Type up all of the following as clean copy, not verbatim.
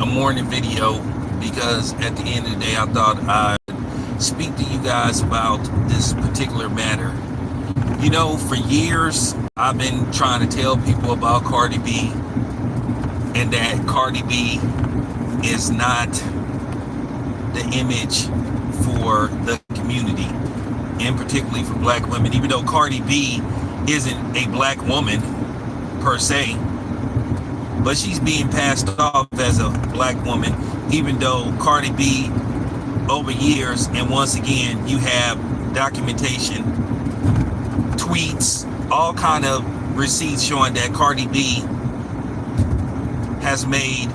a morning video because at the end of the day, I thought I'd speak to you guys about this particular matter. You know, for years, I've been trying to tell people about Cardi B and that Cardi B is not the image for the community, and particularly for black women, even though Cardi B isn't a black woman per se, but she's being passed off as a black woman, even though Cardi B, over years, and once again, you have documentation, tweets, all kind of receipts showing that Cardi B has made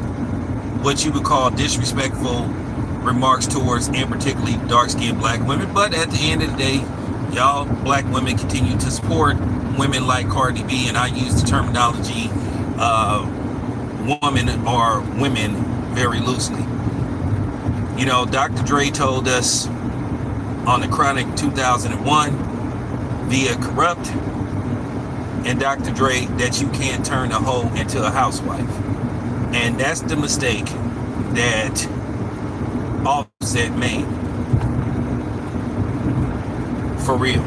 what you would call disrespectful remarks towards, and particularly dark-skinned black women. But at the end of the day, y'all black women continue to support women like Cardi B, and I use the terminology woman or women very loosely. You know, Dr. Dre told us on the Chronic 2001 via Corrupt and Dr. Dre that you can't turn a hoe into a housewife. And that's the mistake that Offset made. For real.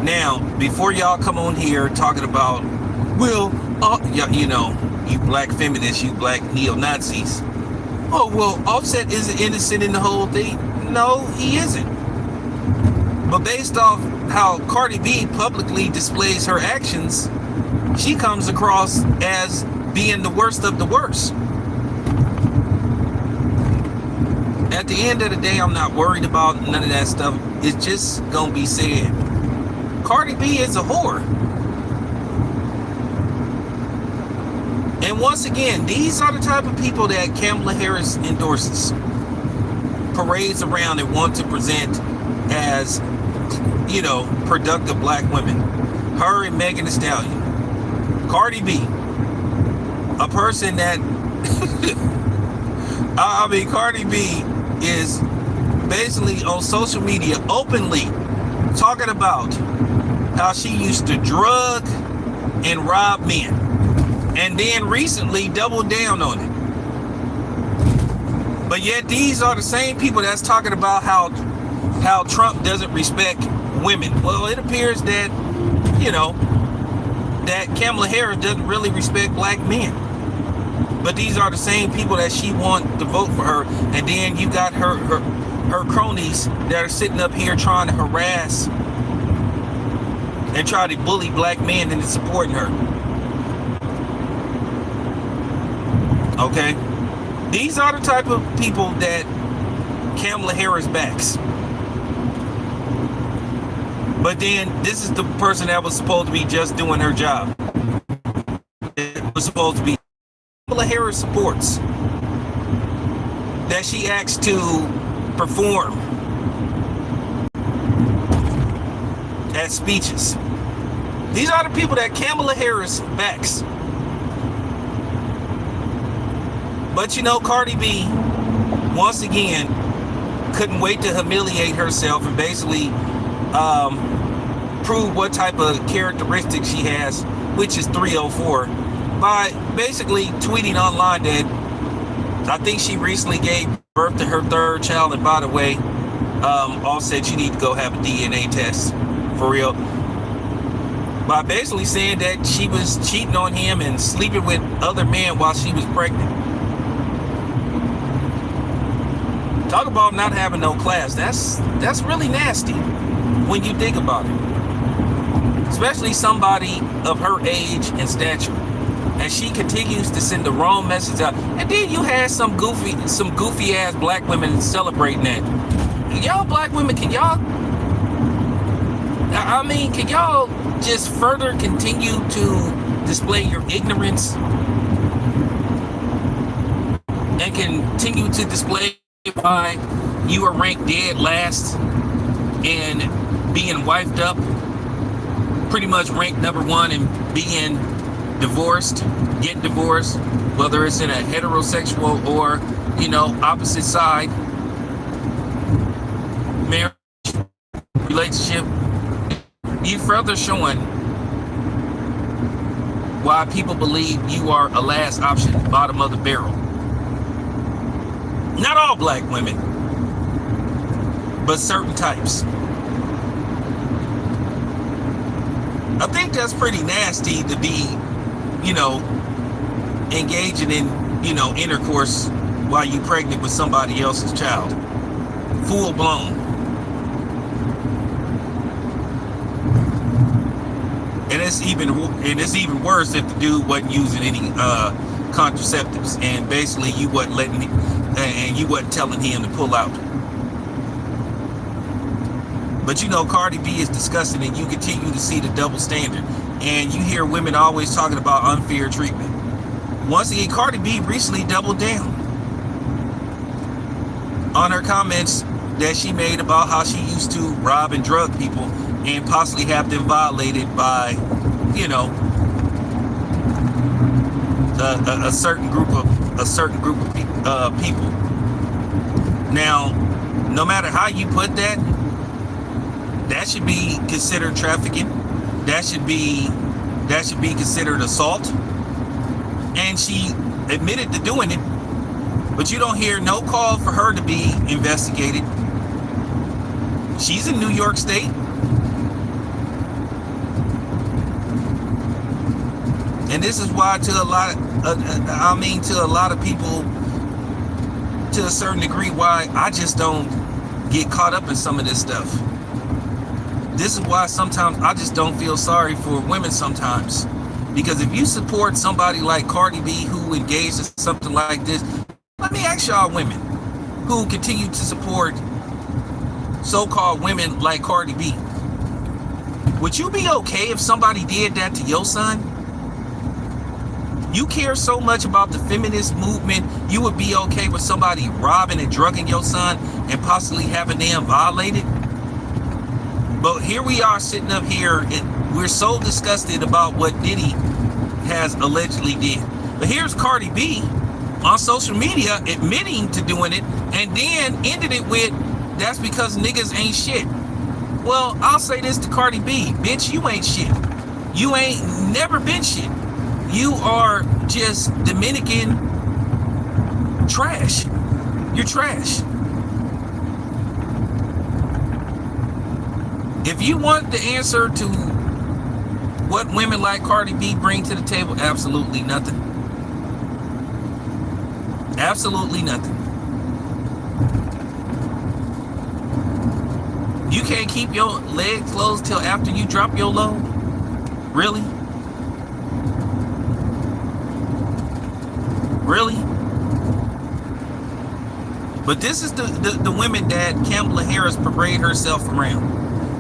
Now, before y'all come on here talking about, well, you know, you black feminists, you black neo-Nazis. Oh, well, Offset isn't innocent in the whole thing. No, he isn't. But based off how Cardi B publicly displays her actions, she comes across as being the worst of the worst. At the end of the day, I'm not worried about none of that stuff. It's just gonna be said. Cardi B is a whore. And once again, these are the type of people that Kamala Harris endorses, parades around and want to present as, you know, productive black women. Her and Megan Thee Stallion. Cardi B, a person that I mean, Cardi B is basically on social media openly talking about how she used to drug and rob men, and then recently doubled down on it. But yet these are the same people that's talking about how Trump doesn't respect women. Well, it appears that, you know, that Kamala Harris doesn't really respect black men. But these are the same people that she wants to vote for her. And then you got her cronies that are sitting up here trying to harass and try to bully black men into supporting her. Okay? These are the type of people that Kamala Harris backs. But then this is the person that was supposed to be just doing her job. It was supposed to be Kamala Harris supports, that she acts to perform at speeches. These are the people that Kamala Harris backs. But you know, Cardi B, once again, couldn't wait to humiliate herself and basically prove what type of characteristics she has, which is 304, by basically tweeting online that I think she recently gave birth to her third child. And by the way, all said you need to go have a DNA test, for real. By basically saying that she was cheating on him and sleeping with other men while she was pregnant. Talk about not having no class. That's really nasty when you think about it. Especially somebody of her age and stature. And she continues to send the wrong message out. And then you had some goofy ass black women celebrating that. Y'all black women, can y'all just further continue to display your ignorance and continue to display why you are ranked dead last and being wiped up, pretty much ranked number one and being divorced, getting divorced, whether it's in a heterosexual or, you know, opposite side marriage relationship. You further showing why people believe you are a last option, bottom of the barrel. Not all black women, but certain types. I think that's pretty nasty to be, engaging in, intercourse while you pregnant with somebody else's child. Full blown. And it's even worse if the dude wasn't using any contraceptives, and basically you wasn't telling him to pull out. But Cardi B is disgusting, and you continue to see the double standard. And you hear women always talking about unfair treatment. Once again, Cardi B recently doubled down on her comments that she made about how she used to rob and drug people and possibly have them violated by, a certain group of people. Now, no matter how you put that, that should be considered trafficking. That should be considered assault. And she admitted to doing it, but you don't hear no call for her to be investigated. She's in New York State. And this is why to a lot of people, to a certain degree, why I just don't get caught up in some of this stuff. This is why sometimes I just don't feel sorry for women sometimes. Because if you support somebody like Cardi B who engaged in something like this, let me ask y'all women who continue to support so-called women like Cardi B. Would you be okay if somebody did that to your son? You care so much about the feminist movement, you would be okay with somebody robbing and drugging your son and possibly having them violated? But here we are sitting up here and we're so disgusted about what Diddy has allegedly did. But here's Cardi B on social media admitting to doing it and then ended it with, that's because niggas ain't shit. Well, I'll say this to Cardi B, bitch, you ain't shit. You ain't never been shit. You are just Dominican trash. You're trash. If you want the answer to what women like Cardi B bring to the table, absolutely nothing. Absolutely nothing. You can't keep your legs closed till after you drop your load? Really? Really? But this is the women that Kamala Harris parade herself around.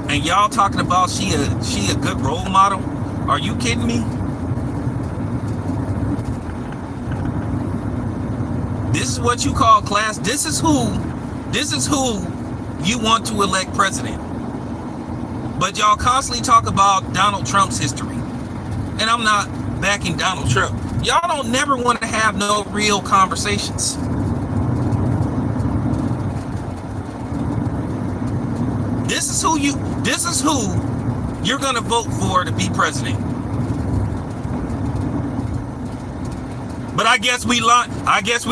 And y'all talking about she a good role model? Are you kidding me? This is what you call class. This is who you want to elect president. But y'all constantly talk about Donald Trump's history. And I'm not backing Donald Trump. Y'all don't never want to have no real conversations. This is who you're gonna vote for to be president. But I guess we lying again. I guess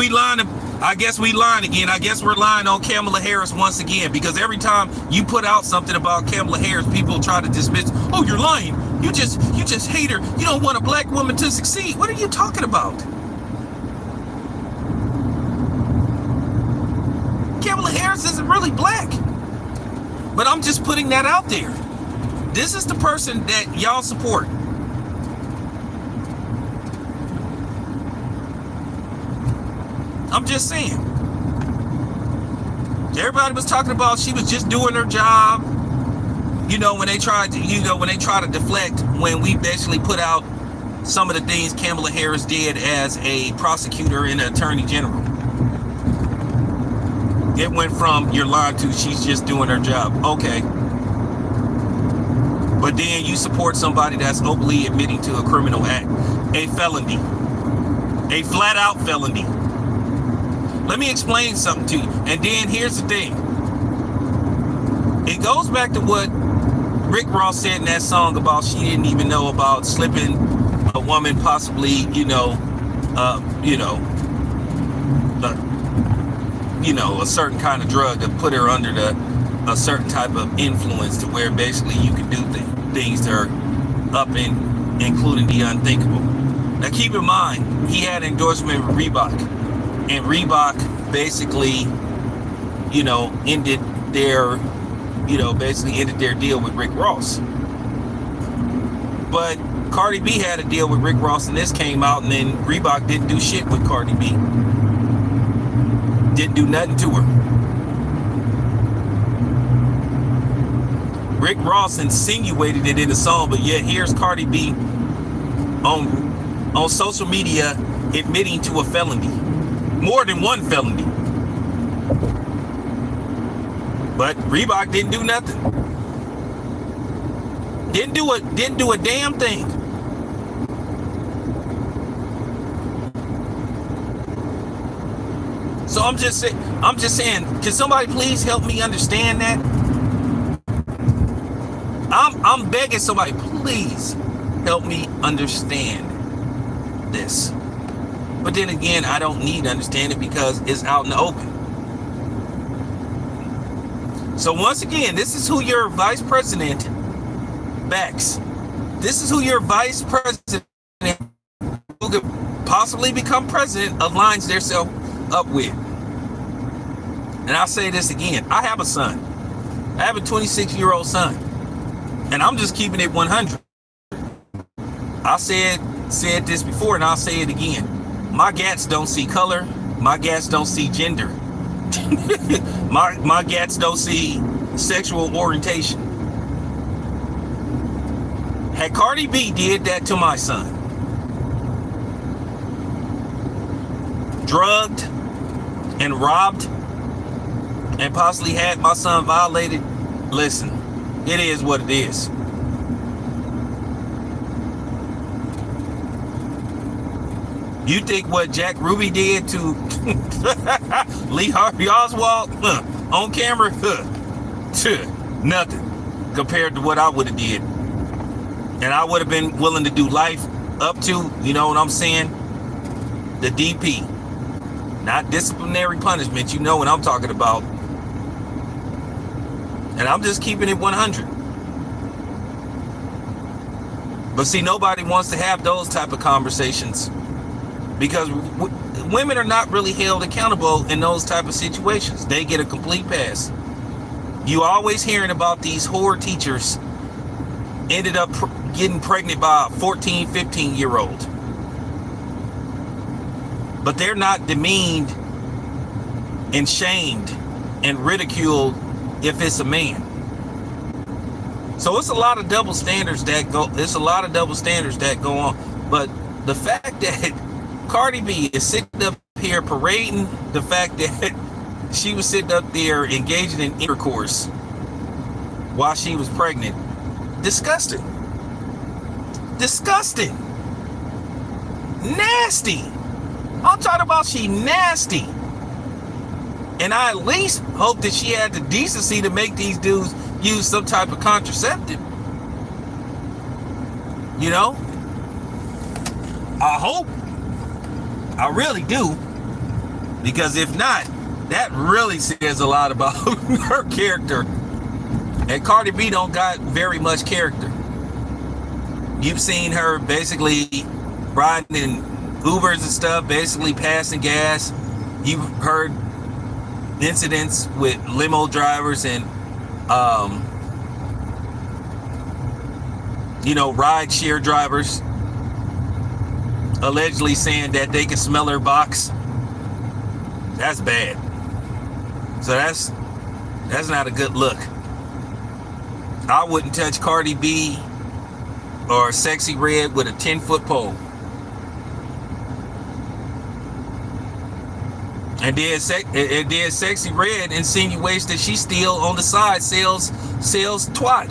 we're lying on Kamala Harris once again, because every time you put out something about Kamala Harris, people try to dismiss, oh, you're lying. You just hate her. You don't want a black woman to succeed. What are you talking about? Kamala Harris isn't really black. But I'm just putting that out there. This is the person that y'all support. I'm just saying. Everybody was talking about she was just doing her job. When they tried to deflect, when we basically put out some of the things Kamala Harris did as a prosecutor and attorney general. It went from you're lying to she's just doing her job. Okay. But then you support somebody that's openly admitting to a criminal act, a felony, a flat out felony. Let me explain something to you. And then here's the thing. It goes back to what Rick Ross said in that song about she didn't even know about slipping a woman possibly, a certain kind of drug to put her under a certain type of influence to where basically you can do things that are up in, including the unthinkable. Now keep in mind, he had endorsement with Reebok, and Reebok basically, ended their deal with Rick Ross. But Cardi B had a deal with Rick Ross, and this came out, and then Reebok didn't do shit with Cardi B. Didn't do nothing to her. Rick Ross insinuated it in the song, but yet here's Cardi B on social media admitting to a felony. More than one felony. But Reebok didn't do nothing. Didn't do a damn thing. So I'm just saying, can somebody please help me understand that? I'm begging somebody, please help me understand this. But then again, I don't need to understand it because it's out in the open. So once again, this is who your vice president backs. This is who your vice president, who could possibly become president, aligns themselves up with. And I'll say this again. I have a son. I have a 26-year-old son. And I'm just keeping it 100. I said this before, and I'll say it again. My gats don't see color. My gats don't see gender. my gats don't see sexual orientation. Had Cardi B did that to my son, drugged and robbed and possibly had my son violated, listen, it is what it is. You think what Jack Ruby did to Lee Harvey Oswald on camera? Nothing compared to what I would have did. And I would have been willing to do life up to, you know what I'm saying, the DP. Not disciplinary punishment, you know what I'm talking about. And I'm just keeping it 100. But see, nobody wants to have those type of conversations because women are not really held accountable in those type of situations. They get a complete pass. You always hearing about these whore teachers ended up getting pregnant by a 14, 15-year-old. But they're not demeaned and shamed and ridiculed if it's a man. So it's a lot of double standards that go. It's a lot of double standards that go on. But the fact that Cardi B is sitting up here parading the fact that she was sitting up there engaging in intercourse while she was pregnant, disgusting. Disgusting. Nasty. I'm talking about she nasty. And I at least hope that she had the decency to make these dudes use some type of contraceptive. You know? I hope. I really do. Because if not, that really says a lot about her character. And Cardi B don't got very much character. You've seen her basically riding in Ubers and stuff, basically passing gas. You've heard incidents with limo drivers and ride share drivers allegedly saying that they can smell her box. That's bad. So that's not a good look. I wouldn't touch Cardi B or Sexy Red with a 10-foot pole. And then Sexy Red insinuates that she still on the side sells twat.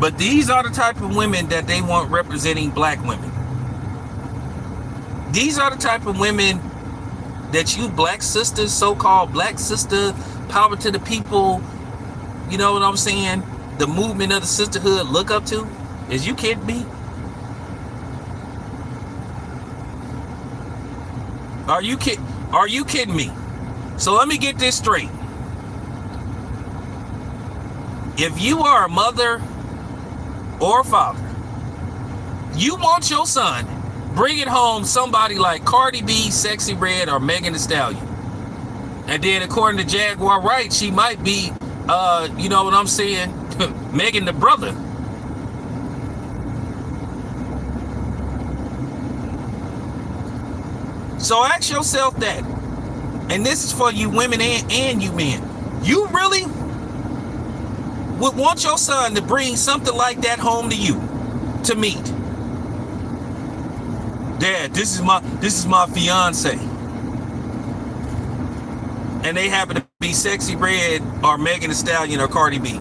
But these are the type of women that they want representing black women. These are the type of women that you black sisters, so-called black sister, power to the people, you know what I'm saying, the movement of the sisterhood look up to? Is you kidding me? Are you kidding me? So let me get this straight. If you are a mother or a father, you want your son bringing home somebody like Cardi B, Sexy Red, or Megan Thee Stallion. And then according to Jaguar Wright, she might be, you know what I'm saying, Megan the brother. So ask yourself that. And this is for you women and you men. You really would want your son to bring something like that home to you to meet? Dad, this is my fiance. And they happen to be Sexy Red or Megan Thee Stallion or Cardi B.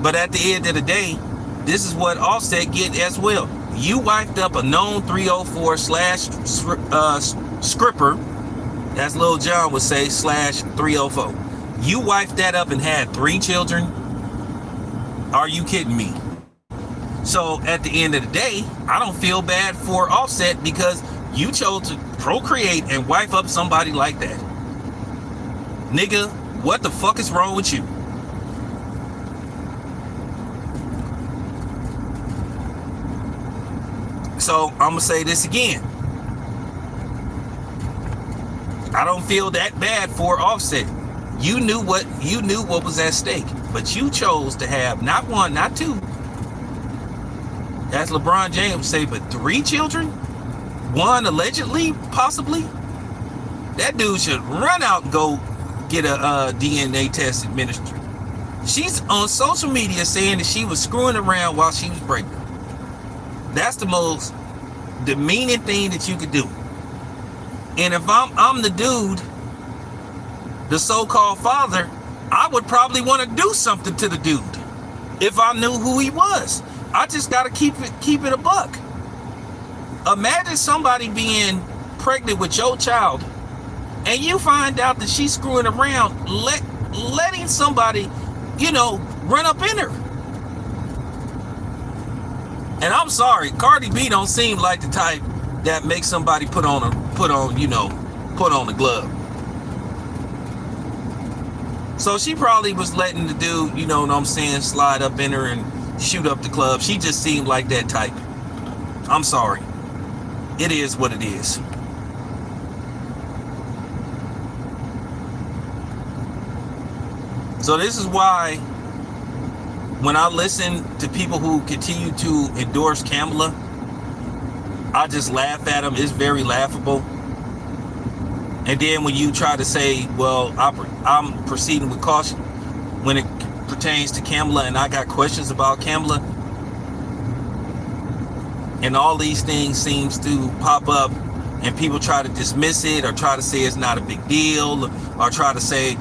But at the end of the day, this is what Offset get as well. You wifed up a known 304 slash scripper, as Lil Jon would say, slash 304. You wifed that up and had 3 children? Are you kidding me? So at the end of the day, I don't feel bad for Offset because you chose to procreate and wife up somebody like that. Nigga, what the fuck is wrong with you? So I'm gonna say this again. I don't feel that bad for Offset. You knew what was at stake, but you chose to have not 1, not 2, as LeBron James would say, but 3 children? 1 allegedly, possibly? That dude should run out and go get a DNA test administered. She's on social media saying that she was screwing around while she was pregnant. That's the most demeaning thing that you could do. And if I'm the dude, the so-called father, I would probably want to do something to the dude if I knew who he was. I just gotta keep it a buck. Imagine somebody being pregnant with your child and you find out that she's screwing around, letting somebody, you know, run up in her. And I'm sorry, Cardi B don't seem like the type that makes somebody put on the glove. So she probably was letting the dude, you know what I'm saying, slide up in her and shoot up the club. She just seemed like that type. I'm sorry. It is what it is. So this is why when I listen to people who continue to endorse Kamala, I just laugh at them. It's very laughable. And then when you try to say, well, I'm proceeding with caution when it pertains to Kamala, and I got questions about Kamala, and all these things seems to pop up, and people try to dismiss it or try to say it's not a big deal or try to say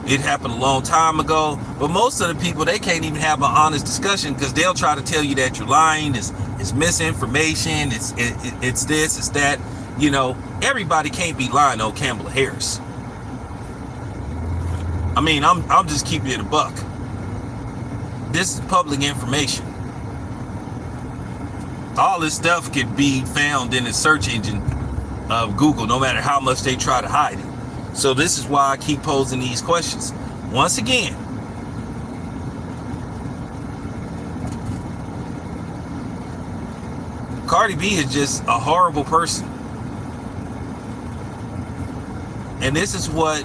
it happened a long time ago. But most of the people, they can't even have an honest discussion because they'll try to tell you that you're lying, it's misinformation, it's this, it's that. You know, everybody can't be lying on Kamala Harris. I mean, I'm just keeping it a buck. This is public information. All this stuff could be found in the search engine of Google, no matter how much they try to hide it. So this is why I keep posing these questions. Once again, Cardi B is just a horrible person. And this is what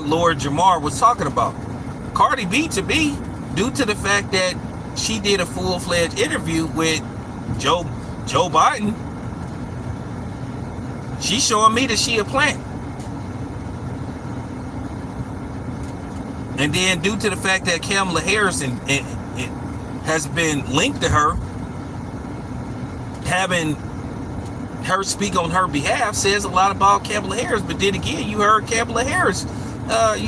Lord Jamar was talking about. Cardi B, to be, due to the fact that she did a full-fledged interview with Joe Biden, she's showing me that she a plant. And then due to the fact that Kamala Harris and has been linked to her, having her speak on her behalf says a lot about Kamala Harris. But then again, you heard Kamala Harris, has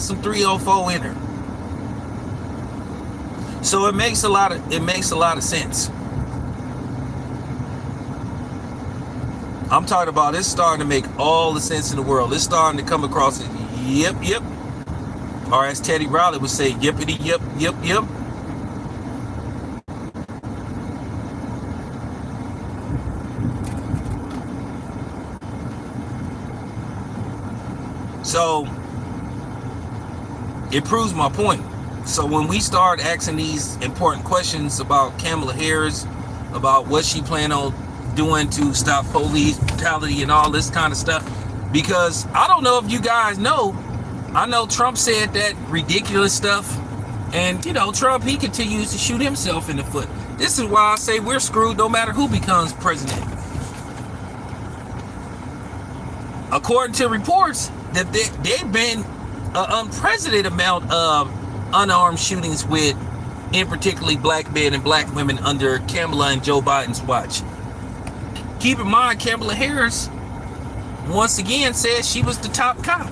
some 304 in her. So it makes a lot of sense. I'm talking about it's starting to make all the sense in the world. It's starting to come across it. Yep, yep. Or as Teddy Riley would say, yippity, yep, yep, yep. So it proves my point. So when we start asking these important questions about Kamala Harris, about what she planned on doing to stop police brutality and all this kind of stuff, because I don't know if you guys know, I know Trump said that ridiculous stuff, and you know, Trump, he continues to shoot himself in the foot. This is why I say we're screwed no matter who becomes president. According to reports, that they've been an unprecedented amount of unarmed shootings with, in particularly black men and black women under Kamala and Joe Biden's watch. Keep in mind, Kamala Harris once again says she was the top cop.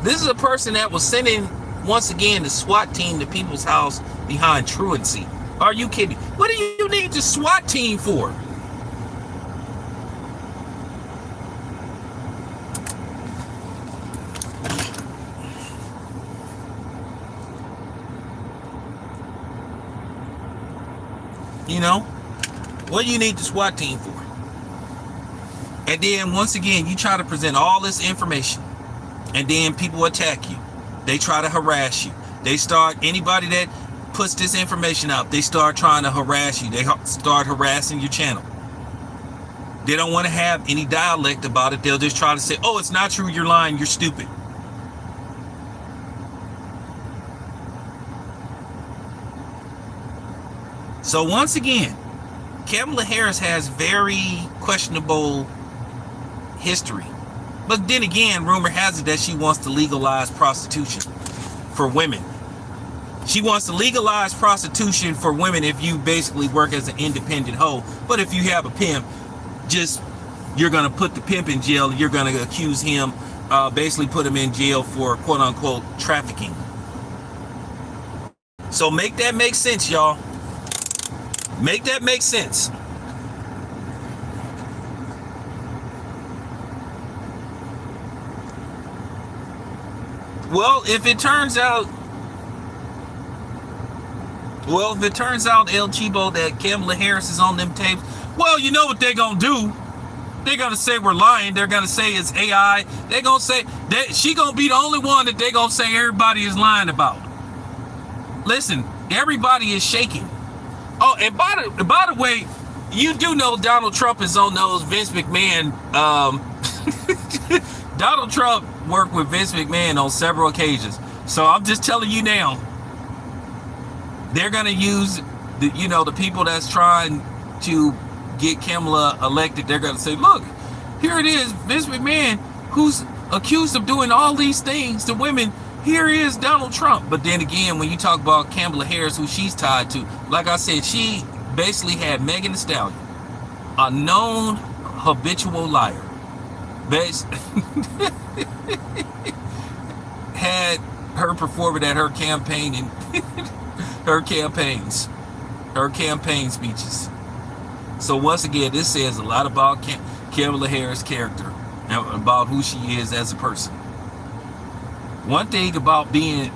This is a person that was sending, once again, the SWAT team to people's house behind truancy. Are you kidding? What do you need the SWAT team for? You know, what do you need the SWAT team for? And then once again, you try to present all this information, and then people attack you. They try to harass you. They start, anybody that puts this information out, they start trying to harass you. They start harassing your channel. They don't want to have any dialect about it. They'll just try to say, oh, it's not true, you're lying, you're stupid. So once again, Kamala Harris has very questionable history. But then again, rumor has it that she wants to legalize prostitution for women. She wants to legalize prostitution for women if you basically work as an independent hoe. But if you have a pimp, just, you're going to put the pimp in jail. You're going to accuse him, basically put him in jail for quote unquote trafficking. So make that make sense, y'all. Make that make sense. Well, if it turns out, El Chibo, that Kamala Harris is on them tapes, well, you know what they're going to do. They're going to say we're lying. They're going to say it's AI. They're going to say that she going to be the only one that they're going to say everybody is lying about. Listen, everybody is shaking. Oh, and by the way, you do know Donald Trump is on those Vince McMahon. Donald Trump worked with Vince McMahon on several occasions. So I'm just telling you now, they're going to use the people that's trying to get Kamala elected. They're going to say, look, here it is, Vince McMahon, who's accused of doing all these things to women. Here is Donald Trump. But then again, when you talk about Kamala Harris, who she's tied to, like I said, she basically had Megan Thee Stallion, a known habitual liar, had her performing at her campaign and her campaign speeches. So once again, this says a lot about Kamala Harris' character and about who she is as a person. One thing about being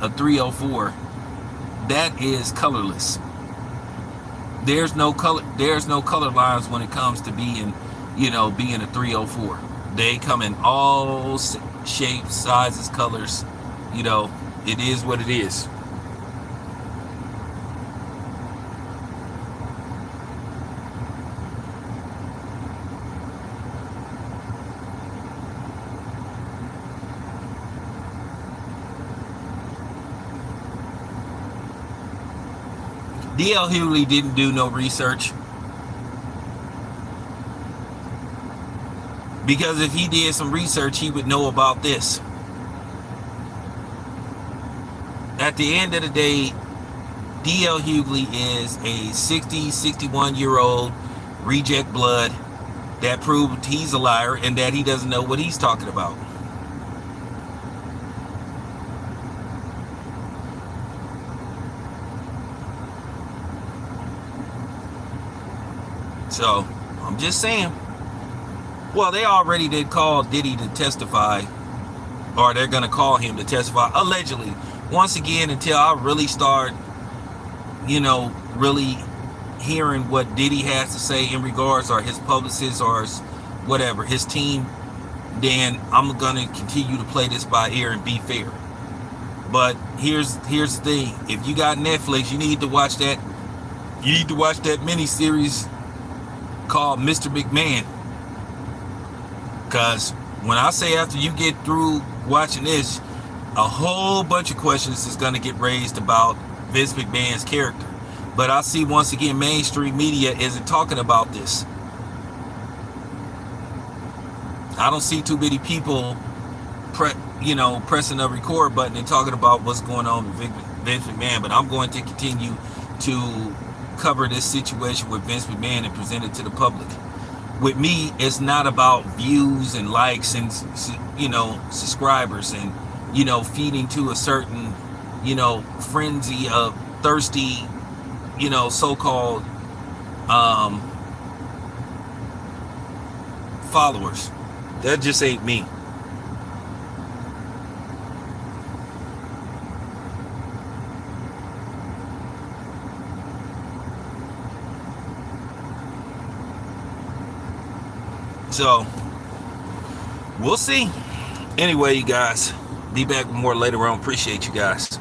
a 304, that is colorless. There's no color lines when it comes to being a 304. They come in all shapes, sizes, colors. It is what it is. D.L. Hughley didn't do no research, because if he did some research, he would know about this. At the end of the day, D.L. Hughley is a 61-year-old reject blood that proved he's a liar and that he doesn't know what he's talking about. So I'm just saying. Well, they already did call Diddy to testify, or they're going to call him to testify, allegedly. Once again, until I really start, really hearing what Diddy has to say in regards, or his publicist, or whatever, his team, then I'm going to continue to play this by ear and be fair. But here's the thing. If you got Netflix, you need to watch that. You need to watch that miniseries called Mr. McMahon. Because when I say after you get through watching this, a whole bunch of questions is going to get raised about Vince McMahon's character. But I see, once again, mainstream media isn't talking about this. I don't see too many people pressing the record button and talking about what's going on with Vince McMahon. But I'm going to continue to cover this situation with Vince McMahon and present it to the public. With me, it's not about views and likes and subscribers and feeding to a certain frenzy of thirsty so-called followers. That just ain't me. So we'll see. Anyway, you guys, be back with more later on. Appreciate you guys.